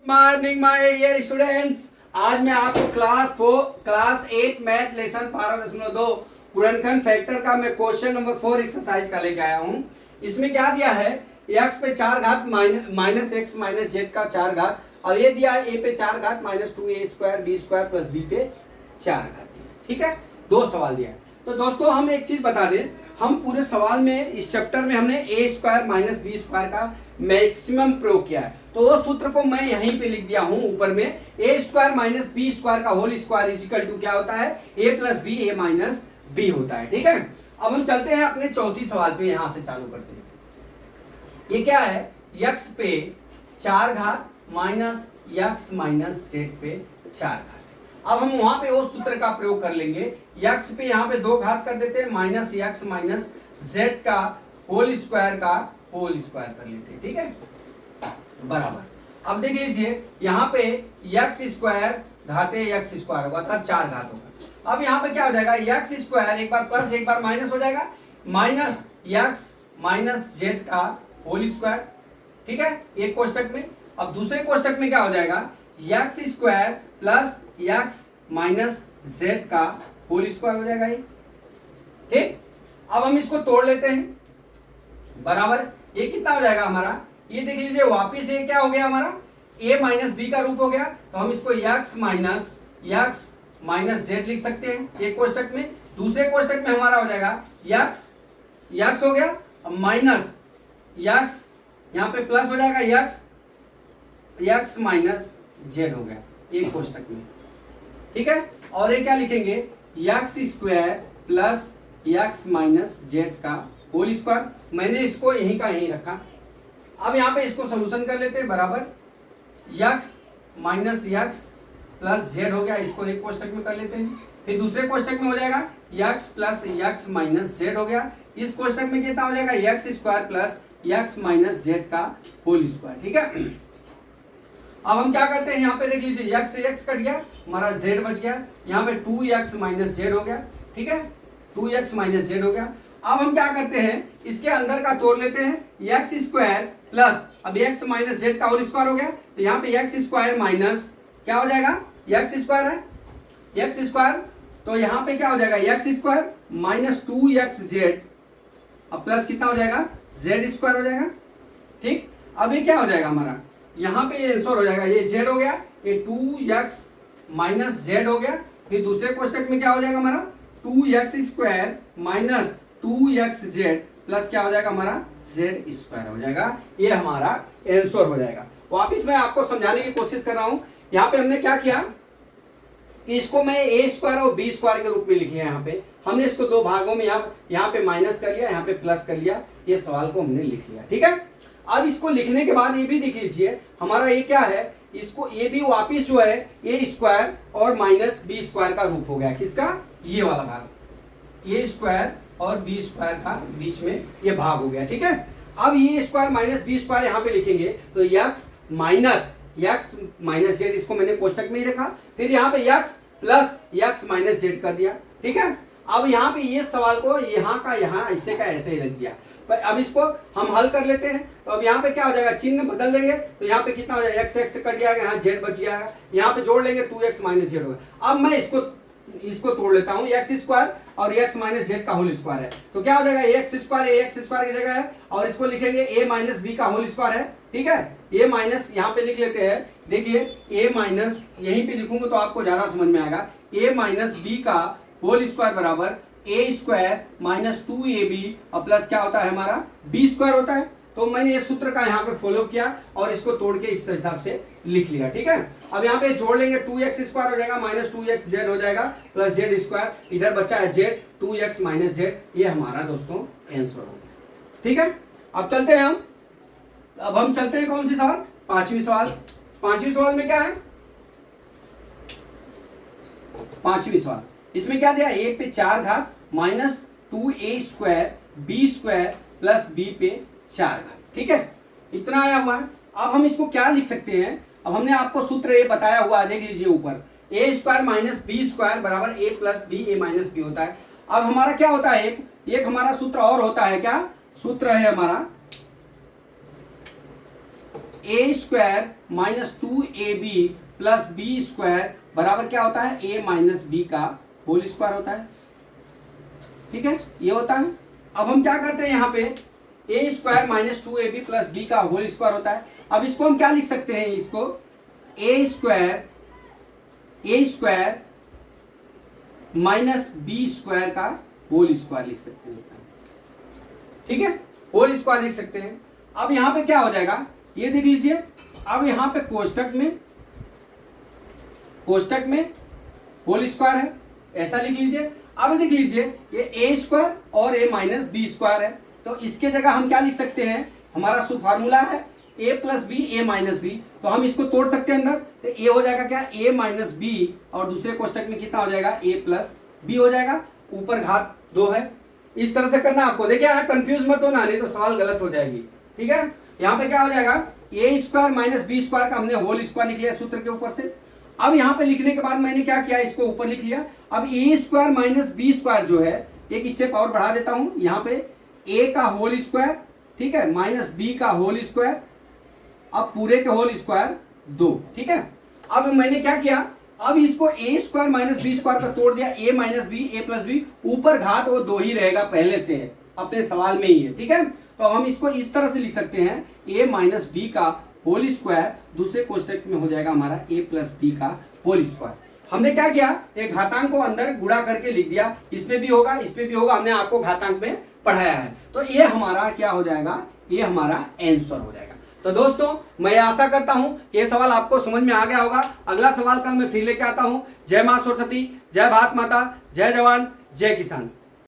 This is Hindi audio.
Morning my dear students. आज मैं आपको क्लास 8 मैथ लेसन 12.2 गुणनखंड फैक्टर का मैं क्वेश्चन नंबर 4 एक्सरसाइज का लेके आया हूं। इसमें क्या दिया है, x पे 4 घात माइनस एक्स माइनस जेड का 4 घात, और ये दिया है a पे 4 घात minus 2a square b square plus b पे 4 घात। ठीक है, दो सवाल दिया है। तो दोस्तों हम एक चीज बता दें, हम पूरे सवाल में इस चैप्टर में हमने a square minus b square का मैक्सिमम प्रयोग किया है। तो वो सूत्र को मैं यहीं पे लिख दिया हूं ऊपर में, ए स्क्वायर माइनस बी स्क्वायर का होल स्क्वायर इजिकल टू क्या होता है, ए प्लस बी ए माइनस बी होता है। ठीक है, अब हम चलते हैं अपने चौथी सवाल पे, यहां से चालू करते हैं। ये क्या है, यक्स पे 4 घात माइनस यक्स माइनस जेड पे 4 घात। अब हम वहां पे उस सूत्र का प्रयोग कर लेंगे, यक्स पे यहाँ पे 2 घात कर देते हैं, माइनस यक्स माइनस जेड का होल स्क्वायर कर लेते हैं। ठीक है, बराबर। अब देख लीजिए यहाँ पे यक्स स्क्वायर घाते यक्स स्क्वायर होगा, अर्थात 4 घात होगा। अब यहाँ पे क्या हो जाएगा, यक्स स्क्वायर एक बार प्लस एक बार माइनस हो जाएगा, माइनस यक्स माइनस जेड का होल स्क्वायर। ठीक है, एक कोष्टक में। अब दूसरे कोष्टक में क्या हो जाएगा, x square plus x minus Z का होल स्क्वायर हो जाएगा ये। ठीक, अब हम इसको तोड़ लेते हैं, बराबर। ये कितना हो जाएगा हमारा, ये देख लीजिए वापिस ये क्या हो गया हमारा, a माइनस बी का रूप हो गया। तो हम इसको यक्स माइनस जेड लिख सकते हैं एक कोष्टक में। दूसरे कोष्टक में हमारा हो जाएगा यक्स हो गया, माइनस यक्स, यहाँ पे प्लस हो जाएगा यक्स माइनस जेड हो गया एक कोष्टक में। ठीक है, और ये क्या लिखेंगे, x square plus x minus Z का होल स्क्वायर। मैंने इसको यहीं का यहीं रखा। अब यहाँ पे इसको सोल्यूशन कर लेते हैं, बराबर। X minus x plus Z हो गया, इसको एक कोष्टक में कर लेते हैं। फिर दूसरे कोष्टक में हो जाएगा x plus x minus Z हो गया। इस कोष्टक में कितना हो जाएगा, x square plus x minus Z का होल स्क्वायर। ठीक है, अब हम क्या करते हैं, यहाँ पे देख लीजिए यक्स से यक्स कट गया, हमारा जेड बच गया। यहाँ पे 2x माइनस जेड हो गया। ठीक है, 2x माइनस जेड हो गया। अब हम क्या करते हैं, इसके अंदर का तोड़ लेते हैं, यक्स स्क्वायर प्लस अब x माइनस जेड का होल स्क्वायर हो गया। तो यहाँ पे यक्स स्क्वायर माइनस क्या हो जाएगा, यक्स स्क्वायर है यक्स स्क्वायर, तो यहाँ पे क्या हो जाएगा, x square minus 2x Z, अब प्लस कितना हो जाएगा, जेड स्क्वायर हो जाएगा। ठीक, अब ये क्या हो जाएगा हमारा, यहाँ पे ये आंसर हो जाएगा, ये जेड हो गया, ये 2x माइनस जेड हो गया। फिर दूसरे कोष्टक में क्या हो जाएगा हमारा, 2x square minus 2x Z plus क्या हो जाएगा हमारा, जेड स्क्वायर हो जाएगा। ये हमारा आंसर हो जाएगा। वापिस मैं आपको समझाने की कोशिश कर रहा हूं। यहाँ पे हमने क्या किया कि इसको मैं ए स्क्वायर और बी स्क्वायर के रूप में लिख लिया। यहाँ पे हमने इसको दो भागों में यहाँ पे माइनस कर लिया, यहाँ पे प्लस कर लिया, ये सवाल को हमने लिख लिया। ठीक है, अब इसको लिखने के बाद ये भी देख लीजिए हमारा ये क्या है, इसको ये भी वापिस जो है ए स्क्वायर और माइनस बी स्क्वायर का रूप हो गया। किसका, ये वाला भाग, ए स्क्वायर और बी स्क्वायर का बीच में ये भाग हो गया। ठीक है, अब ये स्क्वायर माइनस बी स्क्वायर यहाँ पे लिखेंगे, तो यक्स माइनस जेड, इसको मैंने कोष्टक में ही रखा। फिर यहाँ पे x plus x minus Z कर दिया। ठीक है, अब यहाँ पे ये सवाल को यहाँ का यहाँ ऐसे का ऐसे ही रख दिया। पर अब इसको हम हल कर लेते हैं। तो अब यहाँ पे क्या हो जाएगा, चिन्ह बदल देंगे, तो यहाँ पे कितना हो जाएगा, एक्स एक्स से कट जाएगा, यहाँ जेड बच जाएगा, यहाँ पे जोड़ लेंगे 2x माइनस जेड होगा। अब मैं इसको तोड़ लेता हूँ, एक्स स्क्वायर और एक्स माइनस जेड का होल स्क्वायर है, तो क्या हो जाएगा, एक्स स्क्वायर की जगह है, और इसको लिखेंगे ए माइनस बी का होल स्क्वायर है। ठीक है, ए माइनस यहाँ पे लिख लेते हैं, देखिए ए माइनस यहीं पे लिखूंगा तो आपको ज्यादा समझ में आएगा, ए माइनस बी का होल स्क्वायर बराबर ए स्क्वायर माइनस 2ab और प्लस क्या होता है हमारा, बी स्क्वायर होता है। तो मैंने ये सूत्र का यहाँ पे फॉलो किया और इसको तोड़ के इस हिसाब से लिख लिया। ठीक है, अब यहाँ पे जोड़ लेंगे, 2x स्क्वायर हो जाएगा माइनस 2x जेड हो जाएगा प्लस जेड स्क्वायर, इधर बचा है जेड, 2x माइनस जेड, ये हमारा दोस्तों आंसर हो गया। ठीक है, अब चलते हैं अब हम चलते हैं कौन सी सवाल, पांचवी सवाल में क्या है, पांचवी सवाल, इसमें क्या दिया, a पे 4 घात minus 2a square b square plus b पे 4 घात। ठीक है, इतना आया हुआ है। अब हम इसको क्या लिख सकते हैं, अब हमने आपको सूत्र ये बताया हुआ है, देख लीजिए ऊपर, ए स्क्वायर माइनस बी स्क्वायर बराबर ए प्लस बी ए माइनस बी होता है। अब हमारा क्या होता है, एक हमारा सूत्र और होता है, क्या सूत्र है हमारा, a square minus 2ab plus b square बराबर क्या होता है, a माइनस बी का होल स्क्वायर होता है। ठीक है, ये होता है। अब हम क्या करते हैं, यहाँ पे a square minus 2ab plus b का होल स्क्वायर होता है। अब इसको हम क्या लिख सकते हैं, इसको ए स्क्वायर माइनस बी स्क्वायर का होल स्क्वायर लिख सकते हैं। ठीक है, होल स्क्वायर लिख सकते हैं। अब यहां पे क्या हो जाएगा, ये देख लीजिए। अब यहां पे कोष्टक में होल स्क्वायर है, ऐसा लिख लीजिए। अब देख लीजिए, ये ए स्क्वायर और ए माइनस बी स्क्वायर है, तो इसके जगह हम क्या लिख सकते हैं, हमारा फॉर्मूला है ए प्लस बी ए माइनस बी, तो हम इसको तोड़ सकते हैं अंदर। तो ए हो जाएगा क्या, ए माइनस बी, और दूसरे कोष्टक में कितना हो जाएगा, ए प्लस बी हो जाएगा, ऊपर घात 2 है। इस तरह से करना आपको। देखिए यार, कंफ्यूज मत होना, नहीं तो सवाल गलत हो जाएगी। ठीक है, यहाँ पे क्या हो जाएगा, ए स्क्वायर माइनस बी स्क्वायर का हमने होल स्क्वायर लिख लिया सूत्र के ऊपर से। अब यहाँ पे लिखने के बाद मैंने क्या किया, इसको ऊपर लिख लिया। अब ए स्क्वायर माइनस बी स्क्वायर जो है, एक स्टेप और बढ़ा देता हूं, यहाँ पे ए का होल स्क्वायर, ठीक है, माइनस बी का होल स्क्वायर, अब पूरे के होल स्क्वायर 2। ठीक है, अब मैंने क्या किया, अब इसको ए स्क्वायर माइनस बी स्क्वायर का तोड़ दिया, ए माइनस बी ए प्लस बी, ऊपर घात वो 2 ही रहेगा, पहले से है, अपने सवाल में ही है। ठीक है, तो हम इसको इस तरह से लिख सकते हैं, ए माइनस बी का होल स्क्वायर, दूसरे कोष्टक में हो जाएगा हमारा ए प्लस बी का होल स्क्वायर। हमने क्या किया, एक घातांक को अंदर गुणा करके लिख दिया, इसमें भी होगा, इसमें भी होगा, हमने आपको घातांक में पढ़ाया है। तो ये हमारा क्या हो जाएगा, ये हमारा आंसर हो जाएगा। तो दोस्तों, मैं आशा करता हूं कि ये सवाल आपको समझ में आ गया होगा। अगला सवाल कल मैं फिर लेके आता हूं। जय मां सरस्वती, जय भारत माता, जय जवान, जय किसान।